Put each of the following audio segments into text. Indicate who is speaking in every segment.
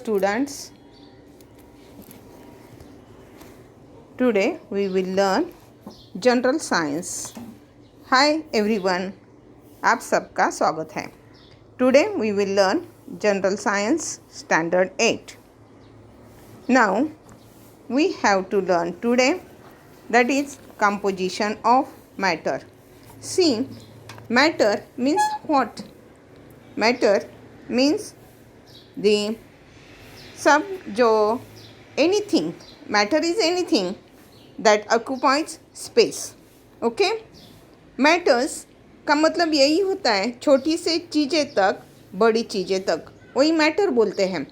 Speaker 1: students. Today we will learn general science. Hi everyone, आप सबका स्वागत है. Today we will learn general science standard 8. Now we have to learn today, that is composition of matter. See, matter means what? Matter means the सब जो anything, matter is anything that occupies space. Okay, matters का मतलब यही होता है, छोटी से चीज़ें तक बड़ी चीज़ें तक, वही मैटर बोलते हैं.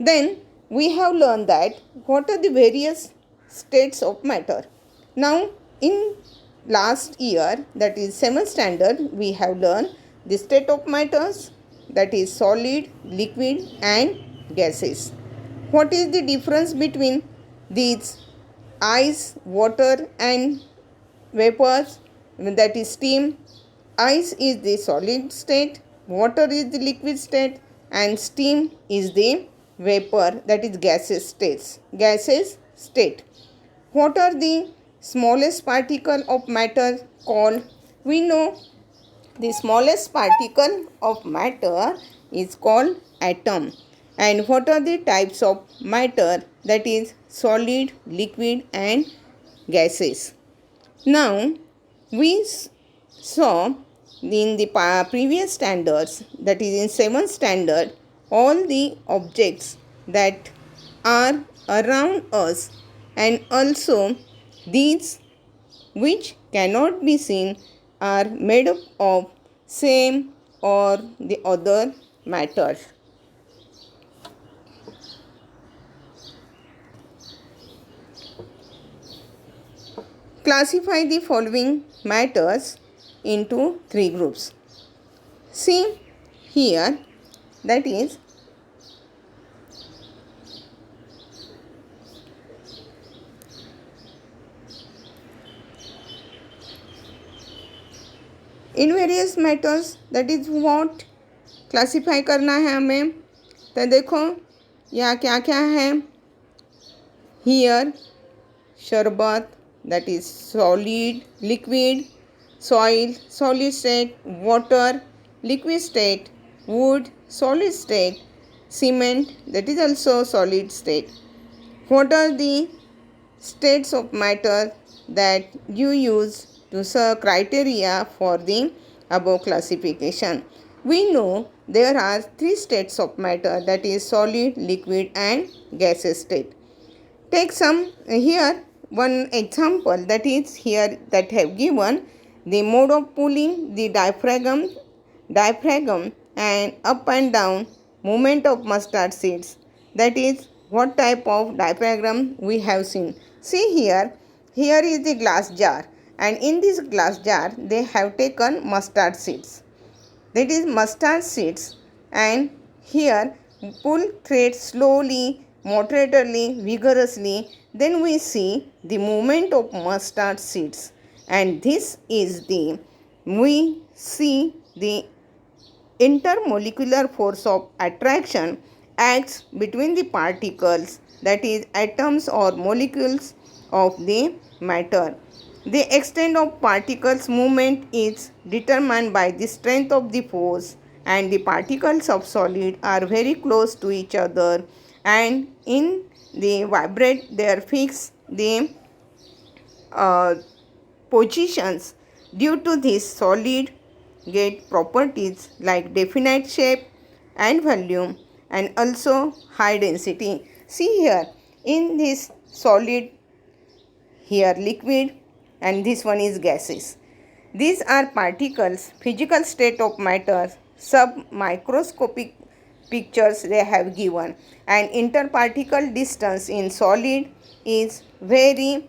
Speaker 1: Then we have learned that what are the various states of matter. Now in last year, that is 7th standard, we have learned the state of matters, that is solid, liquid and gases. What is the difference between these ice, water and vapors, that is steam? Ice is the solid state, water is the liquid state and steam is the vapor, that is gaseous state. What are the smallest particle of matter called? We know the smallest particle of matter is called atom. And what are the types of matter? That is solid, liquid and gases. Now we saw in the previous standards, that is in 7th standard, all the objects that are around us and also these which cannot be seen are made up of same or the other matter. Classify the following matters into 3 groups. See here, that is in various matters, that is what classify करना है हमें. तो देखो यहाँ क्या क्या है. Here शरबत, that is solid, liquid, soil, solid state, water, liquid state, wood, solid state, cement, that is also solid state. What are the states of matter that you use to serve criteria for the above classification? We know there are 3 states of matter, that is solid, liquid and gaseous state. Take some here one example, that is here that have given the mode of pulling the diaphragm and up and down movement of mustard seeds. That is what type of diaphragm we have seen. See here is the glass jar and in this glass jar they have taken mustard seeds. That is mustard seeds, and here pull thread slowly, moderately, vigorously. Then we see the movement of mustard seeds, and this is we see the intermolecular force of attraction acts between the particles, that is atoms or molecules of the matter. The extent of particles movement is determined by the strength of the force, and the particles of solid are very close to each other, and in the vibrate they fix the positions. Due to this, solid get properties like definite shape and volume and also high density. See here, in this solid, here liquid and this one is gases. These are particles, physical state of matter, sub-microscopic pictures they have given, and interparticle distance in solid is very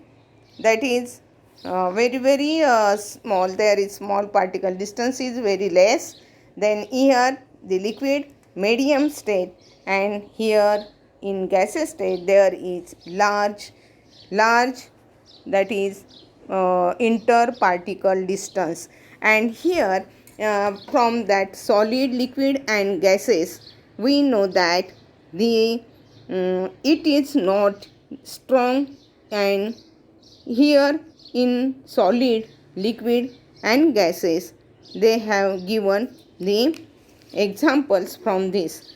Speaker 1: small. There is small particle distance is very less. Then here the liquid medium state, and here in gaseous state there is large, that is interparticle distance. And here from that solid, liquid and gases, we know that it is not strong. And here in solid, liquid and gases, they have given the examples from this.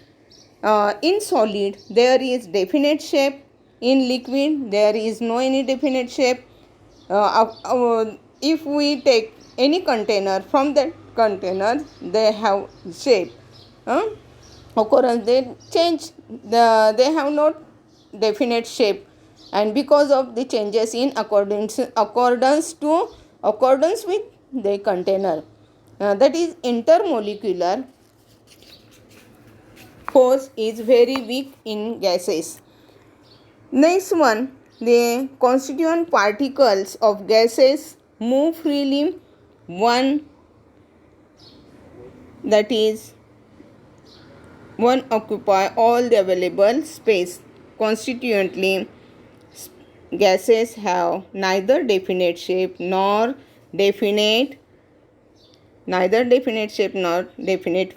Speaker 1: In solid there is definite shape, in liquid there is no any definite shape. If we take any container, from that container they have shape, occurrence, they change, they have not definite shape, and because of the changes in accordance with the container, that is intermolecular force is very weak in gases. Next one, the constituent particles of gases move freely. One, that is, one occupy all the available space. Consequently, gases have neither definite shape nor definite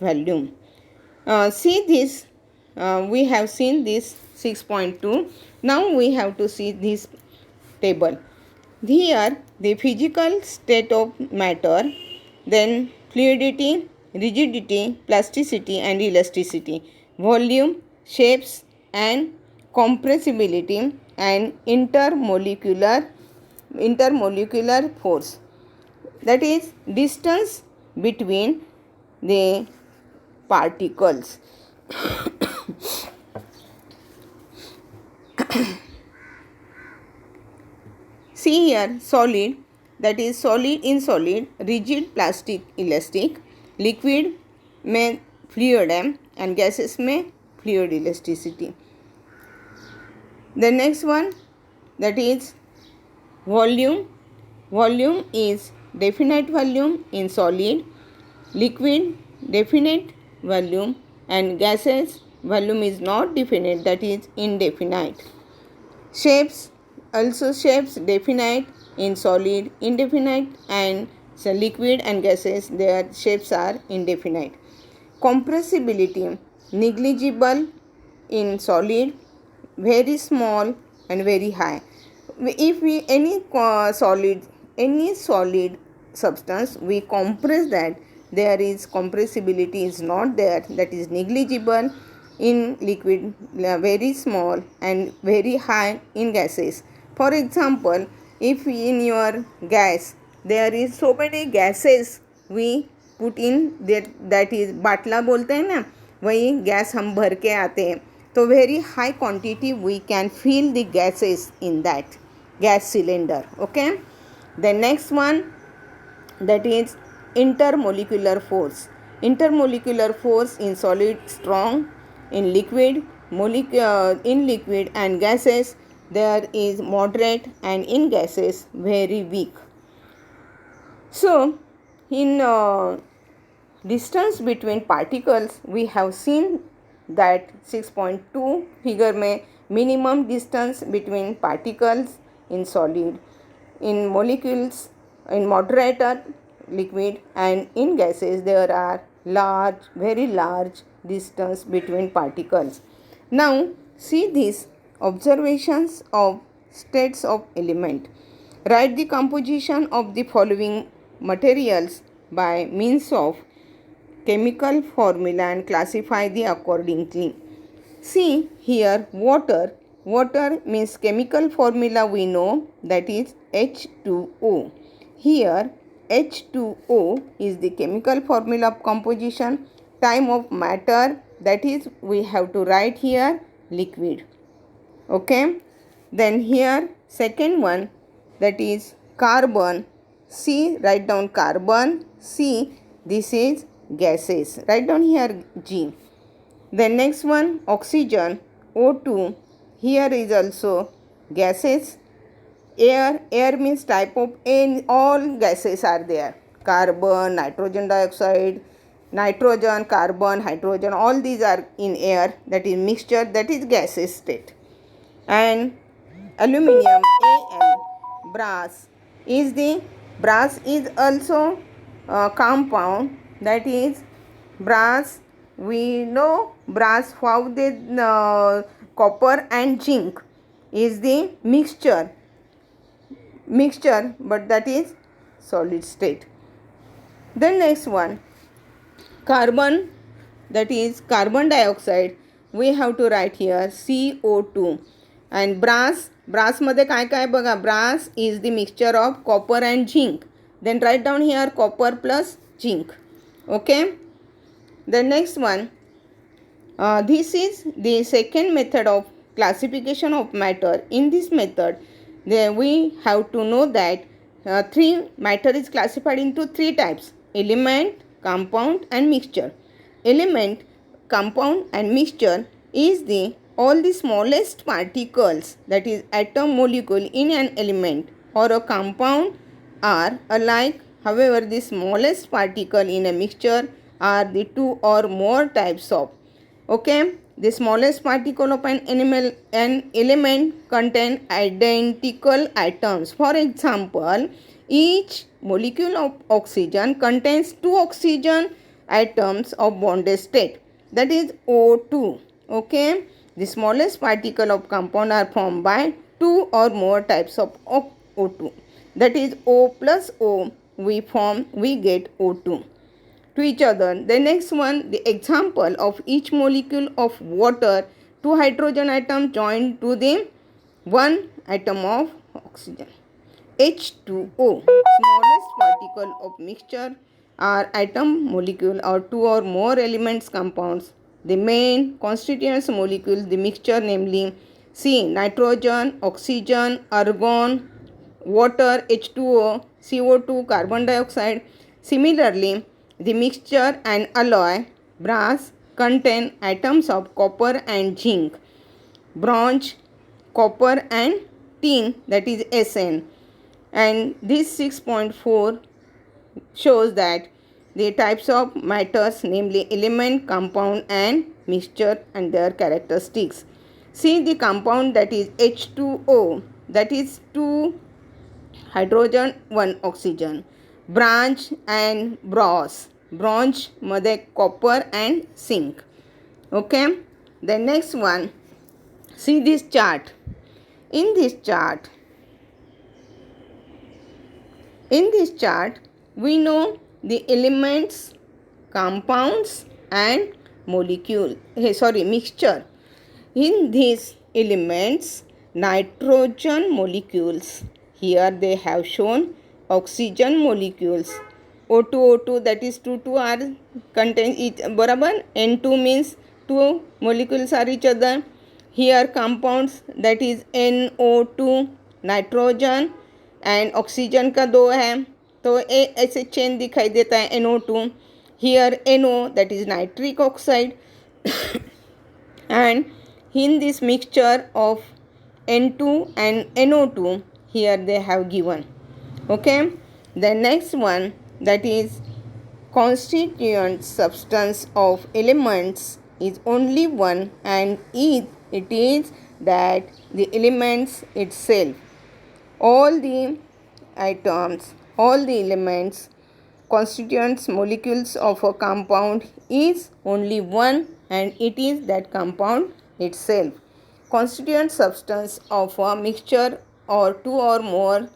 Speaker 1: volume. See this, we have seen this 6.2. Now we have to see this table. Here the physical state of matter, then fluidity, rigidity, plasticity and elasticity, volume, shapes and compressibility, and intermolecular force, that is distance between the particles. See here, solid, that is solid in solid, rigid, plastic, elastic, liquid में fluid है and gases में fluid elasticity. The next one, that is volume. Volume is definite volume in solid, liquid definite volume, and gases volume is not definite, that is indefinite. Shapes, also shapes definite in solid, indefinite, and so liquid and gases, their shapes are indefinite. Compressibility, negligible in solid, very small and very high. If we any solid substance, we compress that, there is compressibility is not there, that is negligible in liquid, very small and very high in gases. For example, if in your gas there is so many gases we put in that is बाटला बोलते हैं ना, वही gas हम भर के आते हैं, तो very high quantity we can fill the gases in that gas cylinder. Okay, the next one, that is intermolecular force. Intermolecular force in solid strong, in liquid and gases there is moderate, and in gases very weak. So in distance between particles, we have seen that 6.2 figure में minimum distance between particles in solid, in molecules, in moderator liquid, and in gases there are very large distance between particles. Now see these observations of states of element. Write the composition of the following materials by means of chemical formula and classify the accordingly. See here, water. Water means chemical formula we know, that is H2O. Here H2O is the chemical formula of composition. Time of matter, that is we have to write here liquid. Okay, then here second one, that is carbon. C, write down carbon. C, this is gases, write down here G. Then next one, oxygen, O2. Here is also gases. Air means type of air, all gases are there. Carbon, nitrogen dioxide, nitrogen, carbon, hydrogen, all these are in air, that is mixture, that is gases state. And aluminium, Al, brass is also compound, that is brass we know brass, how the copper and zinc is the mixture, but that is solid state. Then next one, carbon, that is carbon dioxide, we have to write here CO2. And brass मध्ये काय काय बघा, brass is the mixture of copper and zinc. Then write down here copper plus zinc. Okay. The next one, this is the second method of classification of matter. In this method, we have to know that matter is classified into three types: element, compound and mixture. Element, compound and mixture is the all the smallest particles, that is atom, molecule in an element or a compound are alike. However, the smallest particle in a mixture are the two or more types of. Okay, the smallest particle of an element contain identical atoms. For example, each molecule of oxygen contains two oxygen atoms of bonded state, that is O2. Okay, the smallest particle of compound are formed by two or more types of O2, that is O plus O we get O2 to each other. The next one, the example of each molecule of water, two hydrogen atoms joined to the one atom of oxygen. H2O, smallest particle of mixture are atom, molecule or two or more elements compounds. The main constituents molecules, the mixture, namely C, nitrogen, oxygen, argon, water, H2O, CO2, carbon dioxide. Similarly, the mixture and alloy, brass, contain atoms of copper and zinc, bronze, copper and tin, that is Sn. And this 6.4 shows that the types of matters, namely element, compound and mixture and their characteristics. See the compound, that is H2O, that is 2 hydrogen 1 oxygen. Bronze and bronze मध्ये copper and zinc. Okay, the next one, see this chart. In this chart we know the elements, compounds and mixture. In these elements, nitrogen molecules, here they have shown oxygen molecules, O2, that is 2 are contain each, बराबर. N2 means two molecules are each other. Here compounds, that is NO2, nitrogen and oxygen का दो है, तो ऐसे chain दिखाई देता है NO2. Here NO, that is nitric oxide. And in this mixture of N2 and NO2, here they have given. Okay, the next one, that is constituent substance of elements is only one, and it is that the elements itself. All the atoms, all the elements, constituents, molecules of a compound is only one, and it is that compound itself. Constituent substance of a mixture or two or more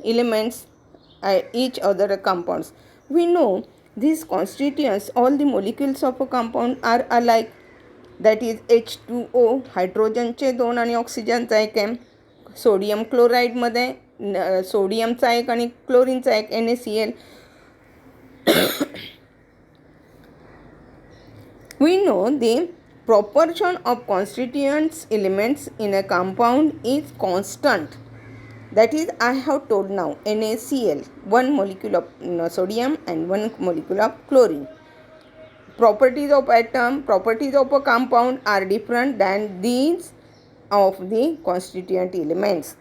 Speaker 1: elements each other compounds. We know these constituents, all the molecules of a compound are alike, that is H2O, हायड्रोजनचे दोन आणि ऑक्सिजनचा एक आहे. Sodium क्लोराईडमध्ये सोडियमचा एक आणि क्लोरीनचा एक NaCl. We know the proportion of constituents elements in a compound is constant. That is, I have told now, NaCl, one molecule of sodium and one molecule of chlorine. Properties of atom, properties of a compound are different than these of the constituent elements.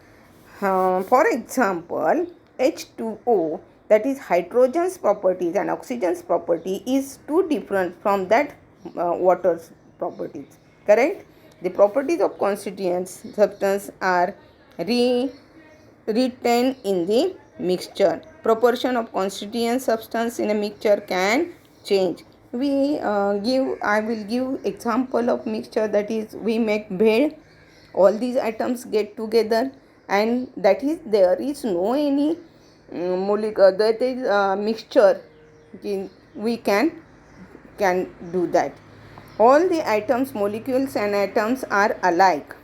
Speaker 1: For example, H2O, that is hydrogen's properties and oxygen's property is too different from that water's properties. Correct? The properties of constituents substance are written in the mixture. Proportion of constituent substance in a mixture can change. I will give example of mixture, that is we make bhed. All these atoms get together, and that is there is no any molecule, that is mixture we can do that. All the atoms, molecules and atoms are alike.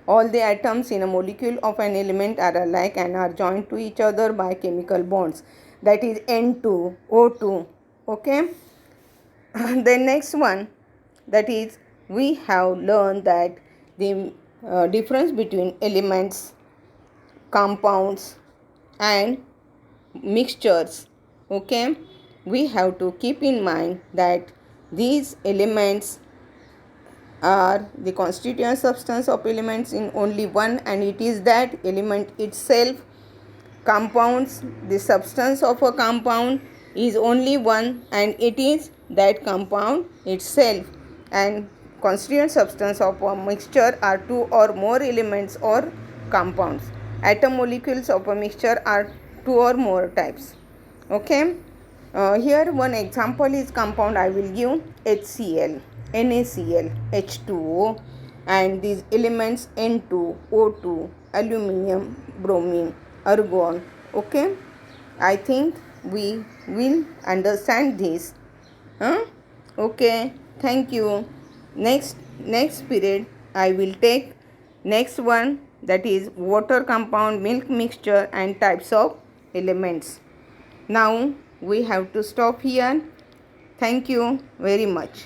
Speaker 1: All the atoms in a molecule of an element are alike and are joined to each other by chemical bonds, that is N2, O2. Okay. The next one, that is we have learned that the difference between elements, compounds and mixtures. Okay, we have to keep in mind that these elements are the constituent substance of elements in only one, and it is that element itself. Compounds, the substance of a compound is only one, and it is that compound itself. And constituent substance of a mixture are two or more elements or compounds. Atom molecules of a mixture are two or more types. Okay. Here one example is compound I will give: HCl, NaCl, H2O, and these elements N2, O2, aluminium, bromine, argon. Okay, I think we will understand this. Okay, thank you. Next period I will take next one, that is water compound, milk mixture and types of elements. Now we have to stop here. Thank you very much.